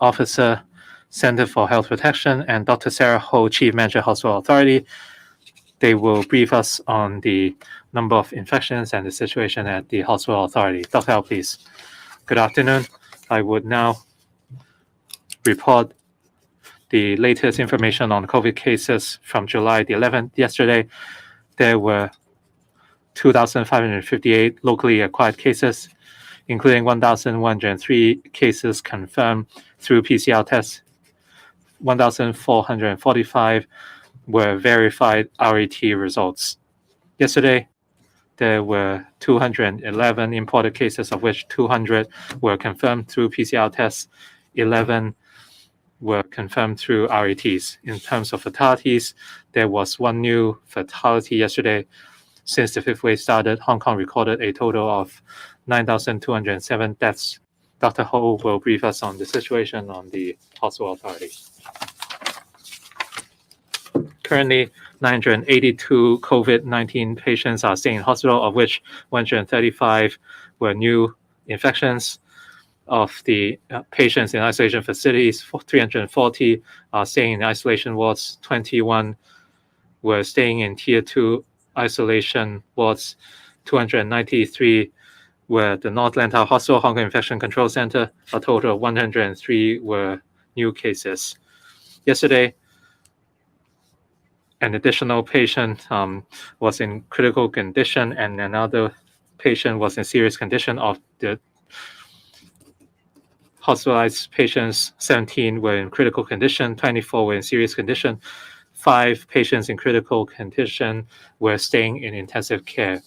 Officer, Center for Health Protection, and Dr. Sarah Ho, Chief Manager, Hospital Authority. They will brief us on the number of infections and the situation at the Hospital Authority. Dr. Ho, please. Good afternoon. I would now report the latest information on COVID cases from July the 11th. Yesterday, there were 2,558 locally acquired cases, including 1,103 cases confirmed through PCR tests. 1,445 were verified RET results. Yesterday, there were 211 imported cases, of which 200 were confirmed through PCR tests, 11 were confirmed through RETs. In terms of fatalities, there was one new fatality yesterday. Since the fifth wave started, Hong Kong recorded a total of 9,207 deaths. Dr. Ho will brief us on the situation on the Hospital Authority. Currently, 982 COVID-19 patients are staying in hospital, of which 135 were new infections. Of the patients in isolation facilities, 340 are staying in isolation wards, 21 were staying in Tier 2 isolation wards, 293 were the North Lantau Hospital Hong Kong Infection Control Center. A total of 103 were new cases. Yesterday, an additional patient was in critical condition, and another patient was in serious condition. Of the hospitalized patients, 17 were in critical condition, 24 were in serious condition. 5 patients in critical condition were staying in intensive care.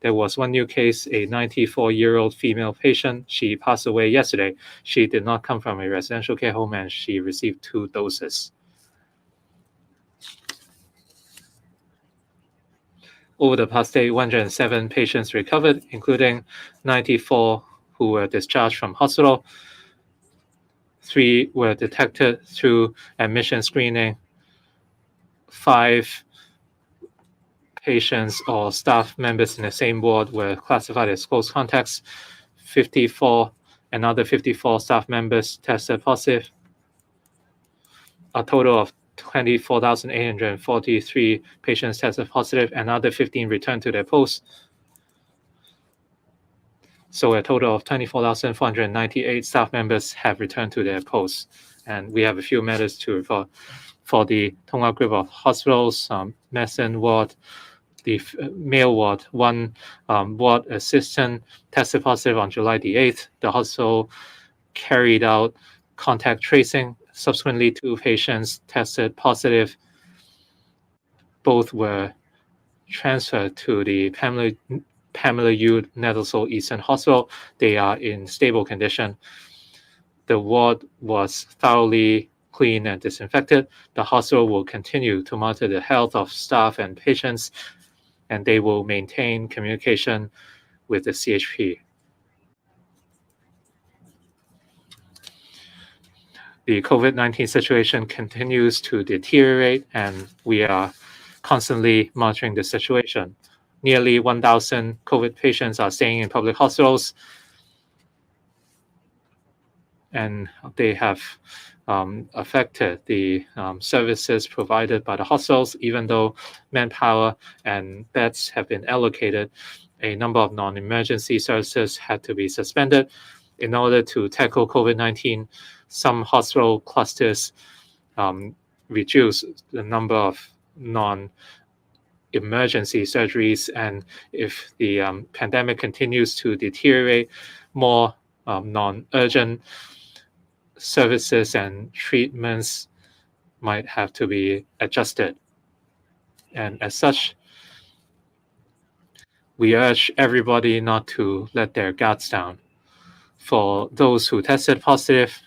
There was one new case, a 94-year-old female patient. She passed away yesterday. She did not come from a residential care home, and she received 2 doses. Over the past day, 107 patients recovered, including 94 who were discharged from hospital. 3 were detected through admission screening. 5 patients or staff members in the same ward were classified as close contacts. 54 staff members tested positive. A total of 24,843 patients tested positive, and another 15 returned to their posts. So a total of 24,498 staff members have returned to their posts. And we have a few matters to report. For the Tung Au group of hospitals, medicine ward, the male ward, one ward assistant tested positive on July the 8th. The hospital carried out contact tracing. Subsequently, 2 patients tested positive. Both were transferred to the Pamela Yu Nettlesole Eastern Hospital. They are in stable condition. The ward was thoroughly cleaned and disinfected. The hospital will continue to monitor the health of staff and patients, and they will maintain communication with the CHP. The COVID-19 situation continues to deteriorate, and we are constantly monitoring the situation. Nearly 1,000 COVID patients are staying in public hospitals, and they have affected the services provided by the hospitals. Even though manpower and beds have been allocated, a number of non-emergency services had to be suspended. In order to tackle COVID-19, some hospital clusters reduce the number of non-emergency surgeries, and if the pandemic continues to deteriorate, more non-urgent services and treatments might have to be adjusted. And as such, we urge everybody not to let their guards down. For those who tested positive,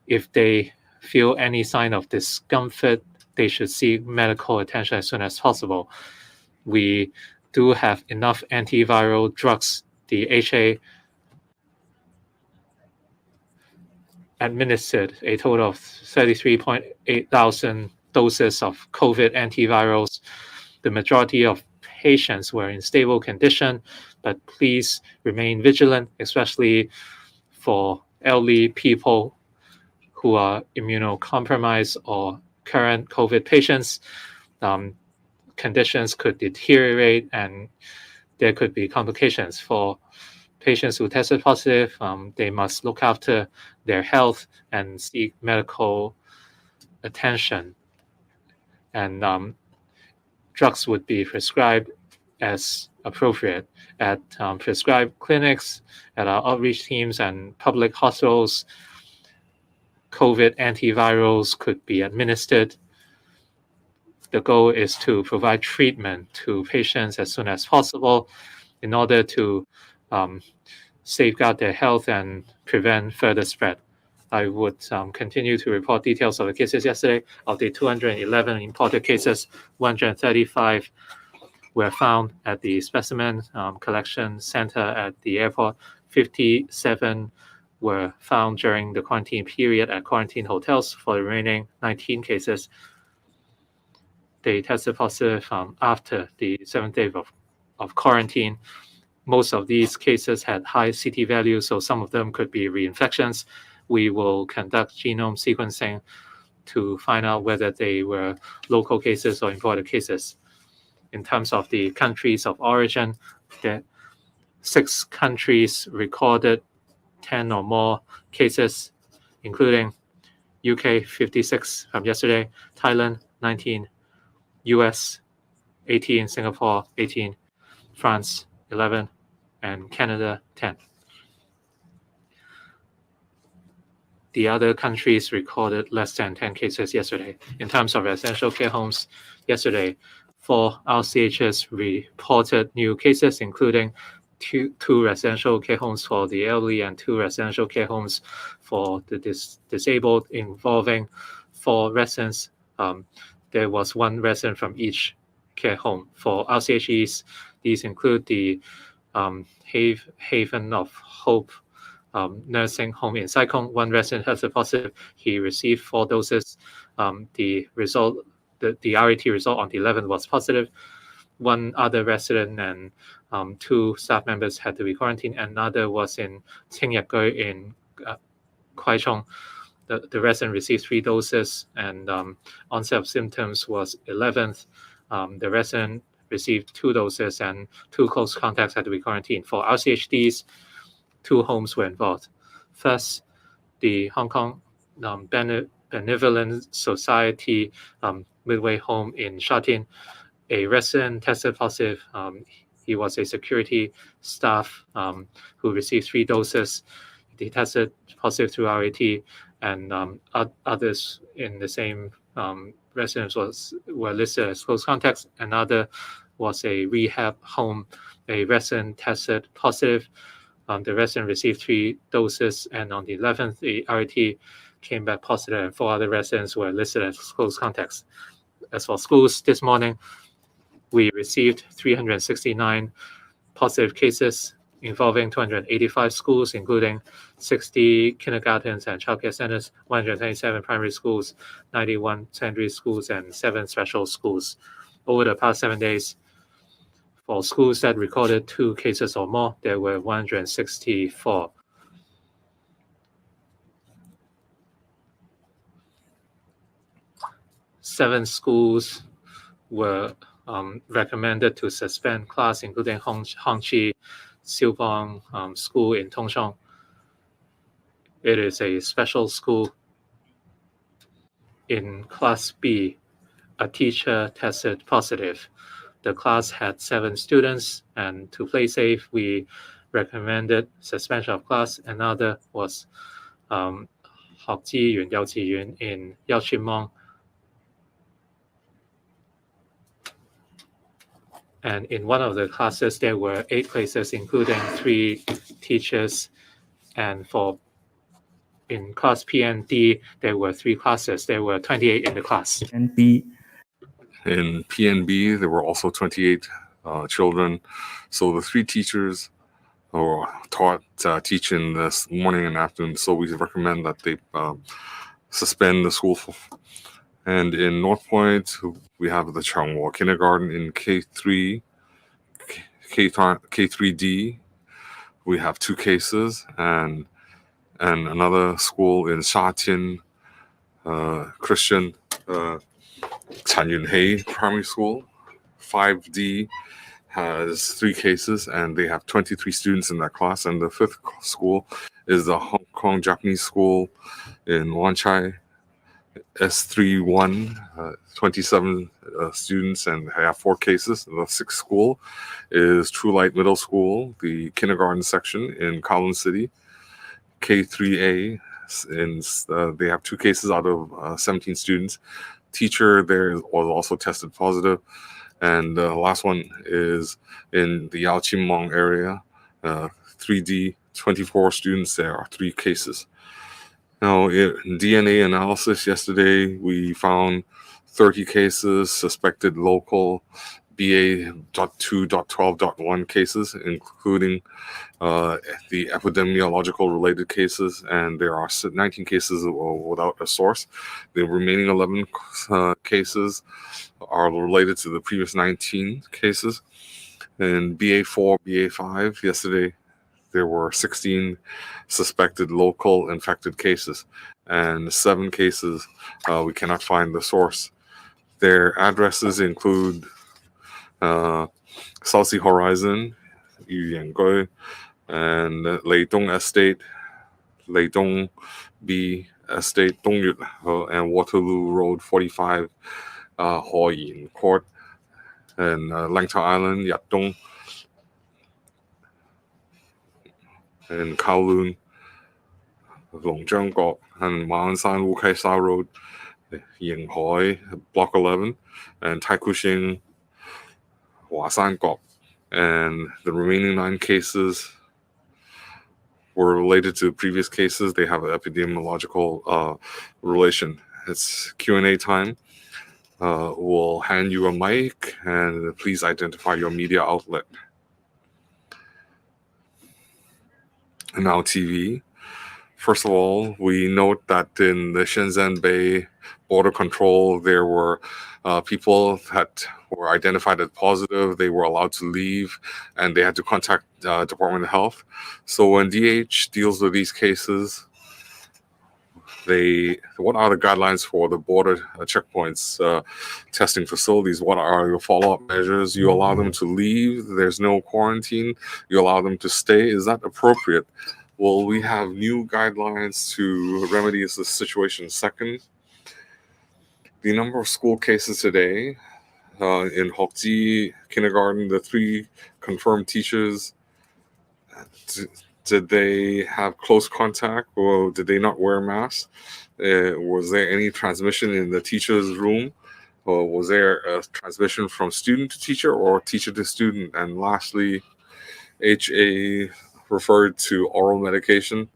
if they feel any sign of discomfort, they should seek medical attention as soon as possible. We do have enough antiviral drugs. The HA administered a total of 33.8 thousand doses of COVID antivirals. The majority of patients were in stable condition, but please remain vigilant, especially for elderly people who are immunocompromised or current COVID patients, conditions could deteriorate and there could be complications. For patients who tested positive, they must look after their health and seek medical attention. And drugs would be prescribed as appropriate at prescribed clinics, at our outreach teams and public hospitals. COVID antivirals could be administered. The goal is to provide treatment to patients as soon as possible in order to safeguard their health and prevent further spread. I would continue to report details of the cases yesterday. Of the 211 imported cases, 135 were found at the specimen collection center at the airport. 57 were found during the quarantine period at quarantine hotels. For the remaining 19 cases, they tested positive after the 7th day of quarantine. Most of these cases had high CT values, so some of them could be reinfections. We will conduct genome sequencing to find out whether they were local cases or imported cases. In terms of the countries of origin, the 6 countries recorded 10 or more cases, including UK 56 from yesterday, Thailand 19, US 18, Singapore 18, France 11, and Canada 10. The other countries recorded less than 10 cases yesterday. In terms of residential care homes, yesterday, 4 RCHs reported new cases, including two residential care homes for the elderly and 2 residential care homes for the disabled, involving 4 residents. There was 1 resident from each care home. For RCHEs, these include the Haven of Hope nursing home in Sai Kung. 1 resident tested positive. He received 4 doses. The RAT result on the 11th was positive. 1 other resident and 2 staff members had to be quarantined. Another was in Qingyagui in Kwai Chung. The resident received 3 doses and onset of symptoms was 11th. The resident received 2 doses and 2 close contacts had to be quarantined. For RCHDs, 2 homes were involved. First, the Hong Kong Benevolent Society Midway Home in Sha Tin. A resident tested positive. He was a security staff who received 3 doses. He tested positive through RAT, and others in the same residence were listed as close contacts. Another was a rehab home. A resident tested positive. The resident received 3 doses, and on the 11th, the RAT came back positive, and 4 other residents were listed as close contacts. As for schools, this morning, we received 369 positive cases involving 285 schools, including 60 kindergartens and childcare centers, 127 primary schools, 91 secondary schools, and 7 special schools. Over the past 7 days, for schools that recorded 2 cases or more, there were 164. Seven schools were recommended to suspend class, including Hongqi Silbong School in Tongshong. It is a special school. In Class B, a teacher tested positive. The class had 7 students, and to play safe, we recommended suspension of class. Another was Hokkji Yun in Yaoqinmong. And in one of the classes, there were 8 places, including 3 teachers. And in class P and D, there were 3 classes. There were 28 in the class. And B. In PNB, there were also 28 children. So the 3 teachers were taught teaching this morning and afternoon. So we recommend that they suspend the school. And in North Point, we have the Changwo Kindergarten in K3, K3D. We have 2 cases, and another school in Shatin Christian Chan Yun Hei Primary School. 5D has 3 cases, and they have 23 students in that class. And the 5th school is the Hong Kong Japanese School in Wan Chai, S31, 27 students, and they have 4 cases. The 6th school is True Light Middle School, the kindergarten section in Kowloon City, K3A, and they have 2 cases out of 17 students. Teacher there was also tested positive. And the last one is in the Yao Chim Mong area, 3D, 24 students there are 3 cases. Now, in DNA analysis yesterday, we found 30 cases, suspected local BA.2.12.1 cases, including the epidemiological related cases, and there are 19 cases without a source. The remaining 11 cases are related to the previous 19 cases. In BA4, BA5, yesterday, there were 16 suspected local infected cases, and 7 cases we cannot find the source. Their addresses include South Sea Horizon, Yuyangui, and Leidong Estate, Leidong B Estate, Dongyut, and Waterloo Road 45, Ho Yin Court, and Langtao Island, Yatdong, and Kowloon, Longzheng Gok, and Ma'anshan Wu Kai Sha Road, Yinghoi, Block 11, and Taikushing, Huashan Gok. And the remaining 9 cases were related to previous cases. They have an epidemiological relation. It's Q&A time. We'll hand you a mic, and please identify your media outlet. And now TV. First of all, we note that in the Shenzhen Bay border control, there were people that were identified as positive. They were allowed to leave, and they had to contact Department of Health. So when DH deals with these cases, what are the guidelines for the border checkpoints, testing facilities? What are your follow-up measures? You allow them to leave. There's no quarantine. You allow them to stay. Is that appropriate? Will we have new guidelines to remedy this situation? Second, the number of school cases today in Hokji kindergarten, the 3 confirmed teachers, did they have close contact, or did they not wear masks? Was there any transmission in the teacher's room? Or was there a transmission from student to teacher or teacher to student? And lastly, HA referred to oral medication.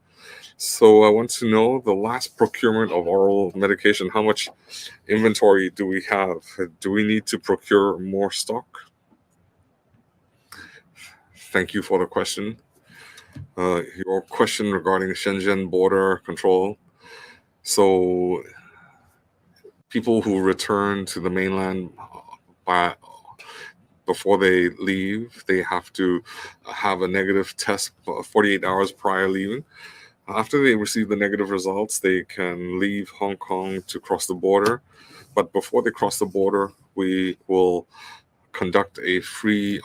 So I want to know the last procurement of oral medication. How much inventory do we have? Do we need to procure more stock? Thank you for the question. Your question regarding Shenzhen border control. So people who return to the mainland before they leave, they have to have a negative test 48 hours prior leaving. After they receive the negative results, they can leave Hong Kong to cross the border. But before they cross the border, we will conduct a free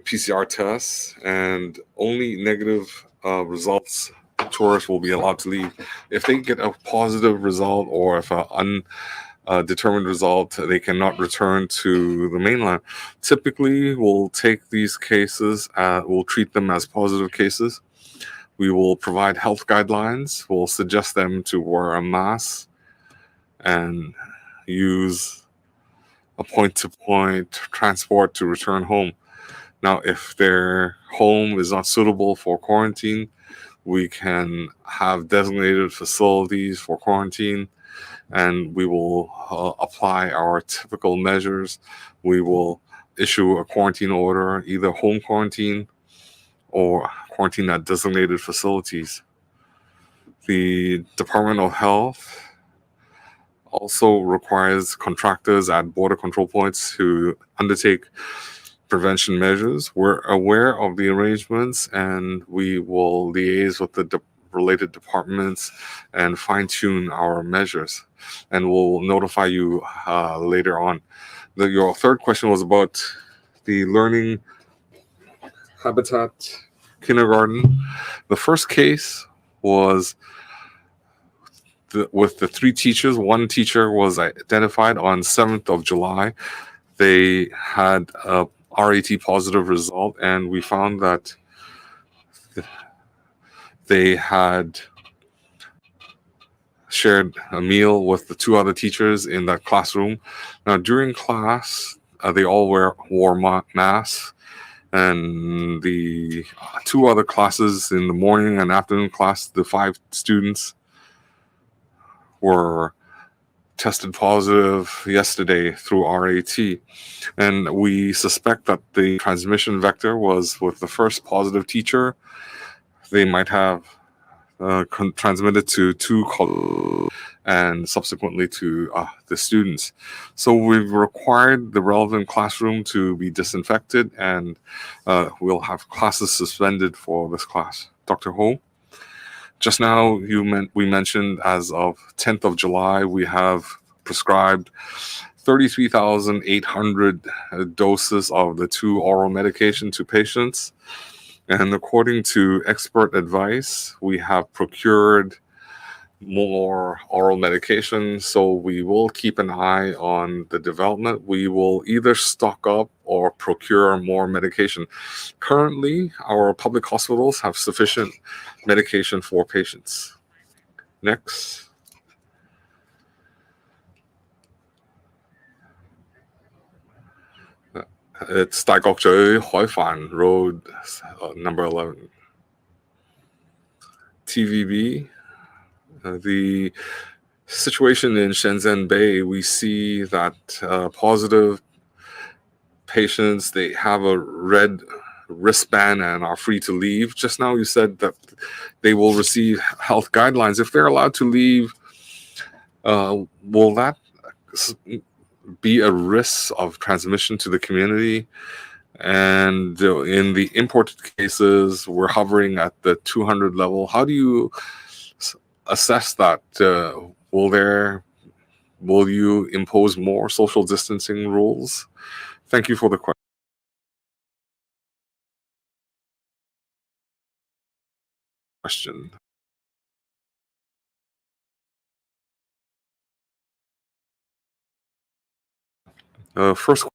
PCR test, and only negative results tourists will be allowed to leave. If they get a positive result or if an undetermined result, they cannot return to the mainland. Typically, we'll take these cases, we'll treat them as positive cases. We will provide health guidelines. We'll suggest them to wear a mask and use a point-to-point transport to return home. Now, if their home is not suitable for quarantine, we can have designated facilities for quarantine, and we will apply our typical measures. We will issue a quarantine order, either home quarantine or quarantine at designated facilities. The Department of Health also requires contractors at border control points to undertake prevention measures. We're aware of the arrangements, and we will liaise with the related departments and fine-tune our measures, and we'll notify you later on. Your third question was about the learning habitat kindergarten. The first case was with the 3 teachers. One teacher was identified on 7th of July. They had a RAT positive result, and we found that they had shared a meal with the 2 other teachers in that classroom. Now, during class, they all wore masks, and the 2 other classes in the morning and afternoon class, the 5 students were tested positive yesterday through RAT. And we suspect that the transmission vector was with the first positive teacher. They might have transmitted to 2 colleagues and subsequently to the students. So we've required the relevant classroom to be disinfected, and we'll have classes suspended for this class. Dr. Ho? Just now, we mentioned as of 10th of July, we have prescribed 33,800 doses of the 2 oral medication to patients. And according to expert advice, we have procured more oral medication, so we will keep an eye on the development. We will either stock up or procure more medication. Currently, our public hospitals have sufficient medication for patients. Next. It's 大角咀海帆 Road, number 11. TVB. The situation in Shenzhen Bay, we see that positive patients, they have a red wristband and are free to leave. Just now you said that they will receive health guidelines. If they're allowed to leave, will that be a risk of transmission to the community? And in the imported cases, we're hovering at the 200 level. How do you assess that? Will you impose more social distancing rules? Thank you for the question. First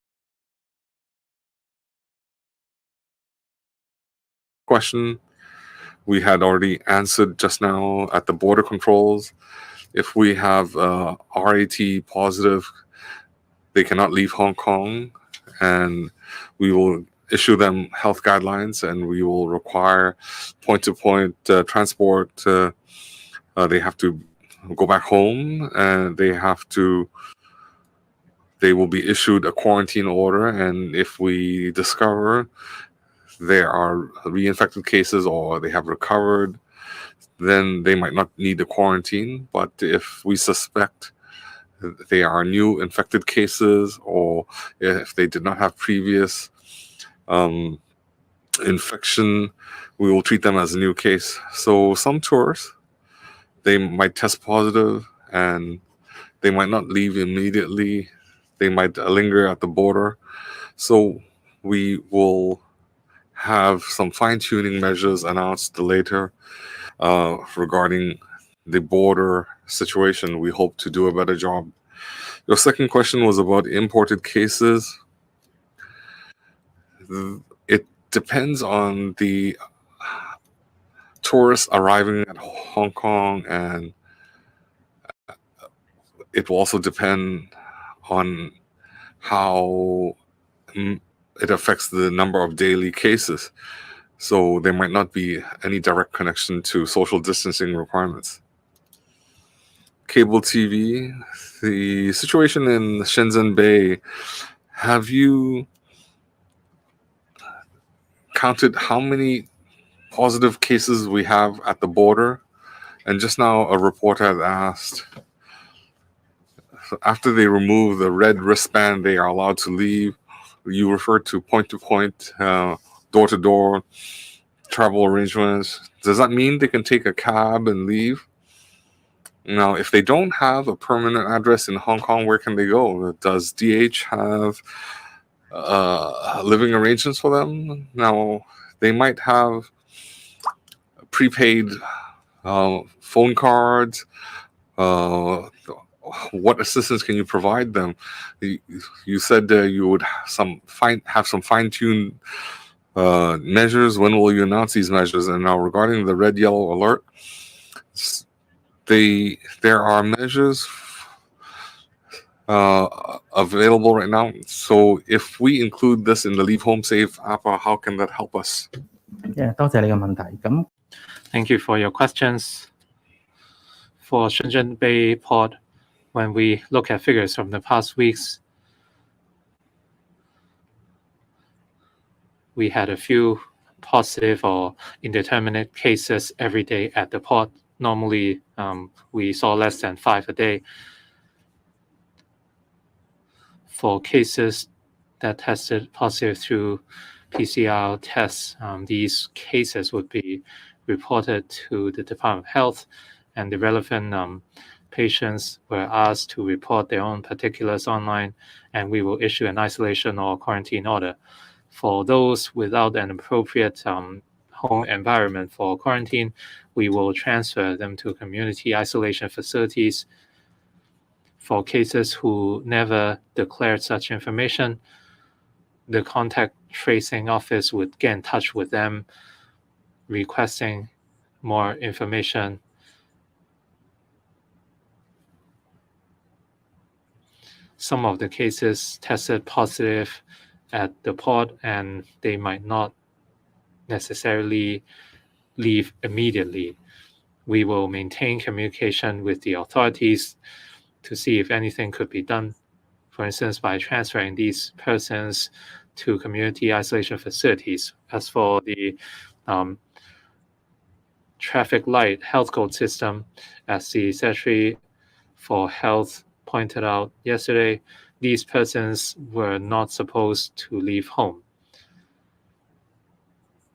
question we had already answered just now at the border controls. If we have RAT positive, they cannot leave Hong Kong, and we will issue them health guidelines, and we will require point-to-point transport. They have to go back home, and they will be issued a quarantine order, and if we discover there are reinfected cases or they have recovered, then they might not need a quarantine. But if we suspect they are new infected cases, or if they did not have previous infection, we will treat them as a new case. So some tourists, they might test positive and they might not leave immediately. They might linger at the border. So we will have some fine-tuning measures announced later regarding the border situation. We hope to do a better job. Your second question was about imported cases. It depends on the tourists arriving at Hong Kong, and it will also depend on how it affects the number of daily cases. So there might not be any direct connection to social distancing requirements. Cable TV, the situation in Shenzhen Bay, have you counted how many positive cases we have at the border? And just now a reporter had asked, after they remove the red wristband, they are allowed to leave. you referred to point-to-point, door-to-door travel arrangements. Does that mean they can take a cab and leave? Now, if they don't have a permanent address in Hong Kong, where can they go? Does DH have living arrangements for them? Now, they might have prepaid phone cards. What assistance can you provide them? You said you would have some fine-tuned measures. When will you announce these measures? And now, regarding the red yellow alert, there are measures available right now. So if we include this in the Leave Home Safe app, how can that help us? 多謝你嘅問題。咁 Thank you for your questions. For Shenzhen Bay Port, when we look at figures from the past weeks, we had a few positive or indeterminate cases every day at the port. Normally, we saw less than 5 a day. For cases that tested positive through PCR tests, these cases would be reported to the Department of Health, and the relevant patients were asked to report their own particulars online, and we will issue an isolation or quarantine order. For those without an appropriate home environment for quarantine, we will transfer them to community isolation facilities. For cases who never declared such information, the contact tracing office would get in touch with them, requesting more information. Some of the cases tested positive at the port, and they might not necessarily leave immediately. We will maintain communication with the authorities to see if anything could be done, for instance, by transferring these persons to community isolation facilities. As for the traffic light health code system, as the Secretary for Health pointed out yesterday, these persons were not supposed to leave home.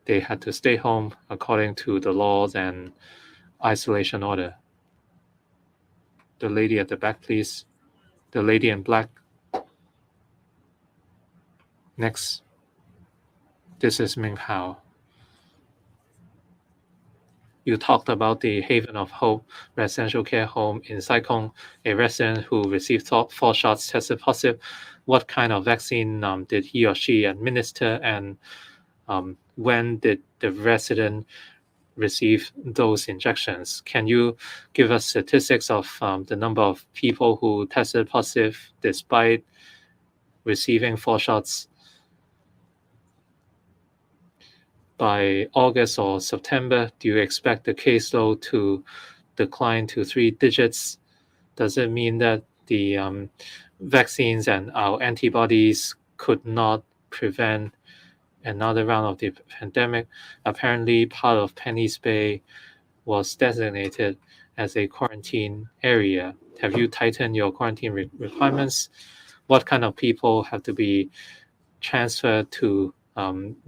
They had to stay home according to the laws and isolation order. The lady at the back, please. The lady in black. Next. This is Ming Hao. You talked about the Haven of Hope residential care home in Sai Kung, a resident who received 4 shots tested positive. What kind of vaccine did he or she administer, and when did the resident receive those injections? Can you give us statistics of the number of people who tested positive despite receiving 4 shots? By August or September, do you expect the caseload to decline to 3 digits? Does it mean that the vaccines and our antibodies could not prevent another round of the pandemic? Apparently, part of Penny's Bay was designated as a quarantine area. Have you tightened your quarantine requirements? What kind of people have to be transferred to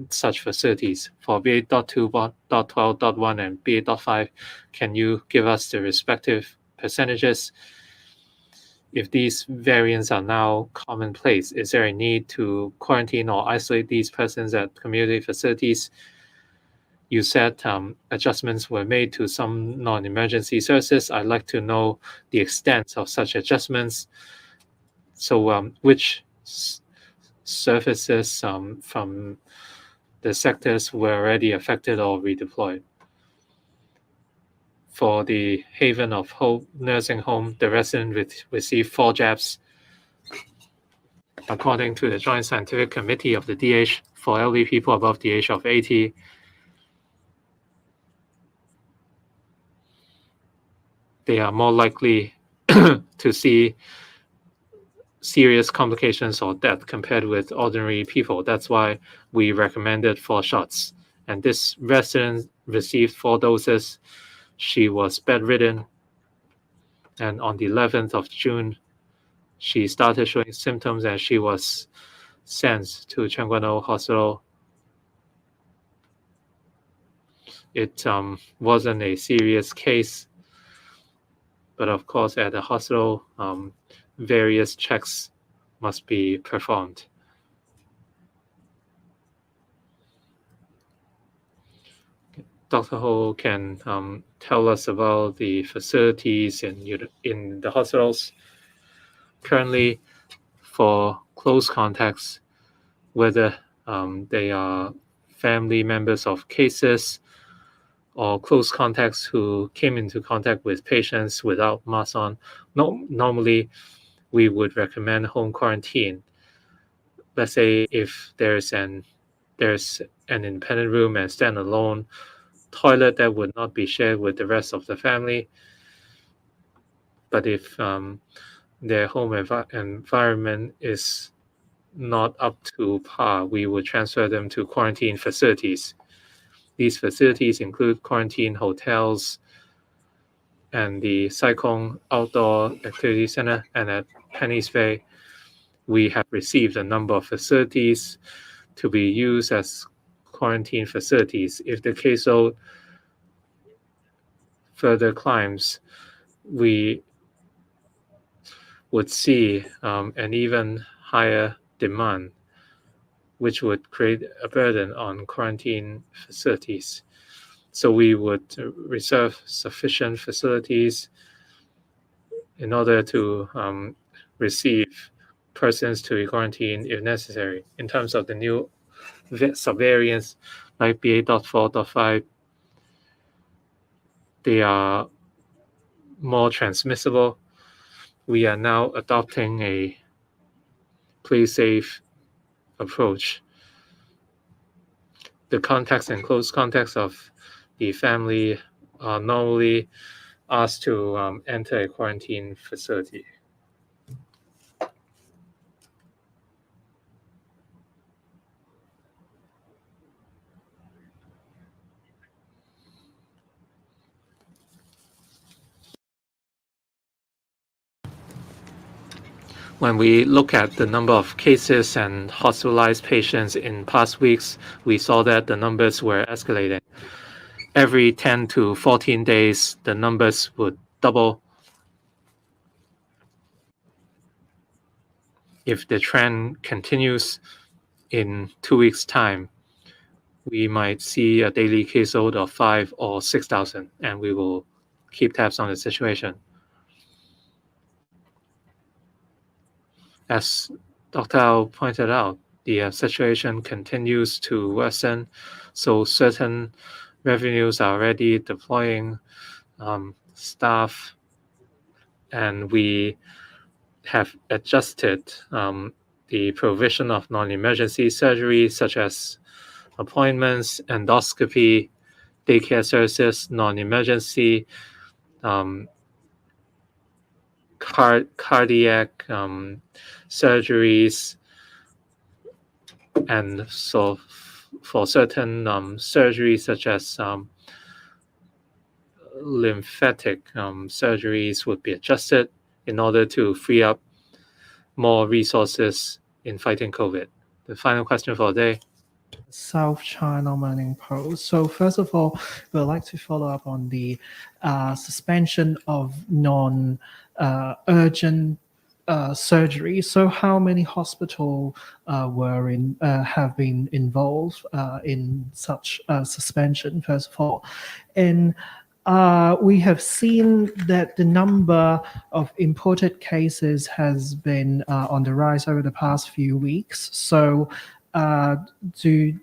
such facilities? For BA.2, .12.1, and BA.5, can you give us the respective percentages? If these variants are now commonplace, is there a need to quarantine or isolate these persons at community facilities? You said adjustments were made to some non-emergency services. I'd like to know the extent of such adjustments. So which services from the sectors were already affected or redeployed? For the Haven of Hope nursing home, the resident received 4 jabs. According to the Joint Scientific Committee of the DH, for elderly people above the age of 80, they are more likely to see serious complications or death compared with ordinary people. That's why we recommended 4 shots. And this resident received 4 doses. She was bedridden. And on the 11th of June, she started showing symptoms, and she was sent to Changuano Hospital. It wasn't a serious case, but of course at the hospital, various checks must be performed. Dr. Ho can tell us about the facilities in the hospitals. Currently, for close contacts, whether they are family members of cases or close contacts who came into contact with patients without masks on, normally we would recommend home quarantine. Let's say if there's an independent room and standalone toilet that would not be shared with the rest of the family. But if their home environment is not up to par, we would transfer them to quarantine facilities. These facilities include quarantine hotels and the Saikong Outdoor Activity Center, and at Penny's Bay, we have received a number of facilities to be used as quarantine facilities. If the caseload further climbs, we would see an even higher demand, which would create a burden on quarantine facilities. So we would reserve sufficient facilities in order to receive persons to quarantine if necessary. In terms of the new subvariants like BA.4.5, they are more transmissible. We are now adopting a play safe approach. The contacts and close contacts of the family are normally asked to enter a quarantine facility. When we look at the number of cases and hospitalized patients in past weeks, we saw that the numbers were escalating. Every 10 to 14 days, the numbers would double. If the trend continues in 2 weeks' time, we might see a daily caseload of 5,000 or 6,000, and we will keep tabs on the situation. As Dr. Ao pointed out, the situation continues to worsen, so certain revenues are already deploying staff, and we have adjusted the provision of non-emergency surgery, such as appointments, endoscopy, daycare services, non-emergency, cardiac surgeries, and so for certain surgeries such as lymphatic surgeries would be adjusted in order to free up more resources in fighting COVID. The final question for the day. South China Morning Post. So first of all, we'd like to follow up on the suspension of non-urgent surgery. So how many hospitals have been involved in such suspension, first of all? And we have seen that the number of imported cases has been on the rise over the past few weeks. So do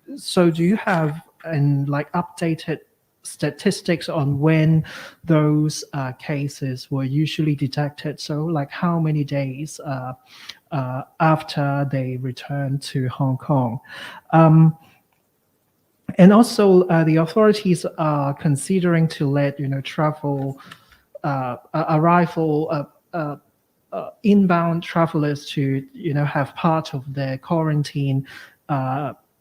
you have updated statistics on when those cases were usually detected? So how many days after they returned to Hong Kong? And also the authorities are considering to let inbound travelers to have part of their quarantine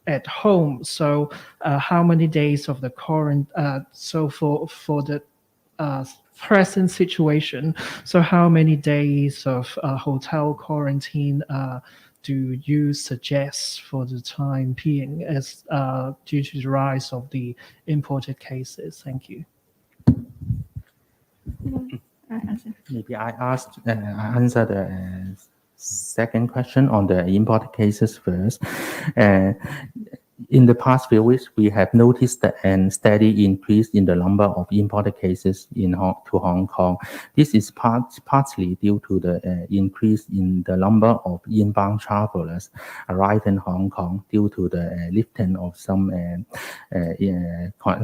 at home. So how many days of the quarantine? So for the present situation, so how many days of hotel quarantine do you suggest for the time being as due to the rise of the imported cases? Thank you. Maybe I answer the second question on the imported cases first. In the past few weeks, we have noticed a steady increase in the number of imported cases to Hong Kong. This is partly due to the increase in the number of inbound travelers arriving in Hong Kong due to the lifting of some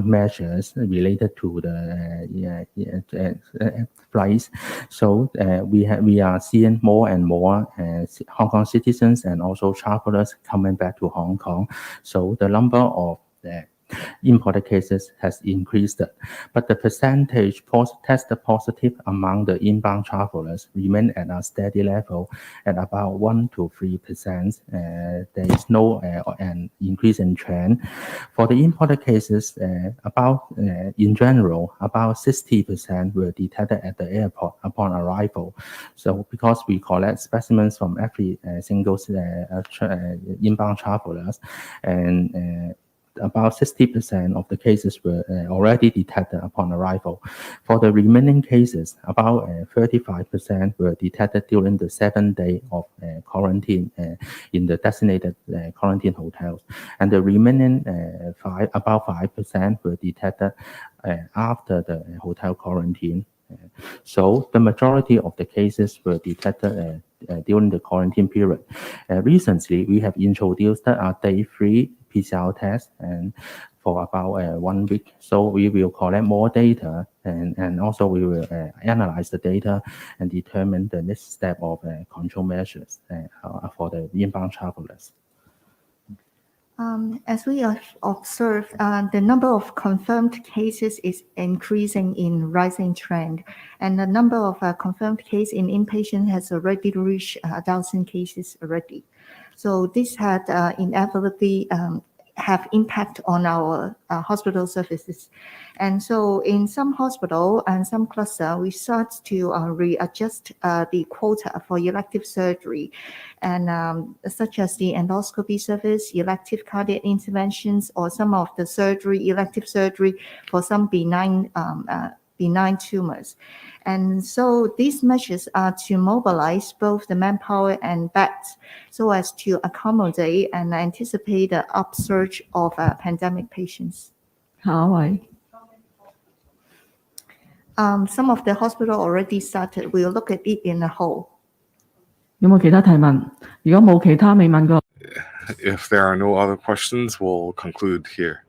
measures related to the flights. So we are seeing more and more Hong Kong citizens and also travelers coming back to Hong Kong. So the number of imported cases has increased, but the percentage tested positive among the inbound travelers remain at a steady level at about 1 to 3%. There is no an increase in trend. For the imported cases, in general, about 60% were detected at the airport upon arrival. So because we collect specimens from every single inbound travelers, and about 60% of the cases were already detected upon arrival. For the remaining cases, about 35% were detected during the 7 days of quarantine in the designated quarantine hotels. And the remaining about 5% were detected after the hotel quarantine. So the majority of the cases were detected during the quarantine period. Recently, we have introduced a day-free PCR test and for about 1 week. So we will collect more data and also we will analyze the data and determine the next step of control measures for the inbound travelers. As we have observed, the number of confirmed cases is increasing in rising trend, and the number of confirmed cases in inpatient has already reached 1,000 cases already. So this had inevitably have impact on our hospital services. And so in some hospital and some cluster, we start to readjust the quota for elective surgery, and such as the endoscopy service, elective cardiac interventions, or some of the surgery, elective surgery for some benign tumors. And so these measures are to mobilize both the manpower and beds so as to accommodate and anticipate the upsurge of pandemic patients. Some of the hospital already started. We'll look at it in a whole. If there are no other questions, we'll conclude here.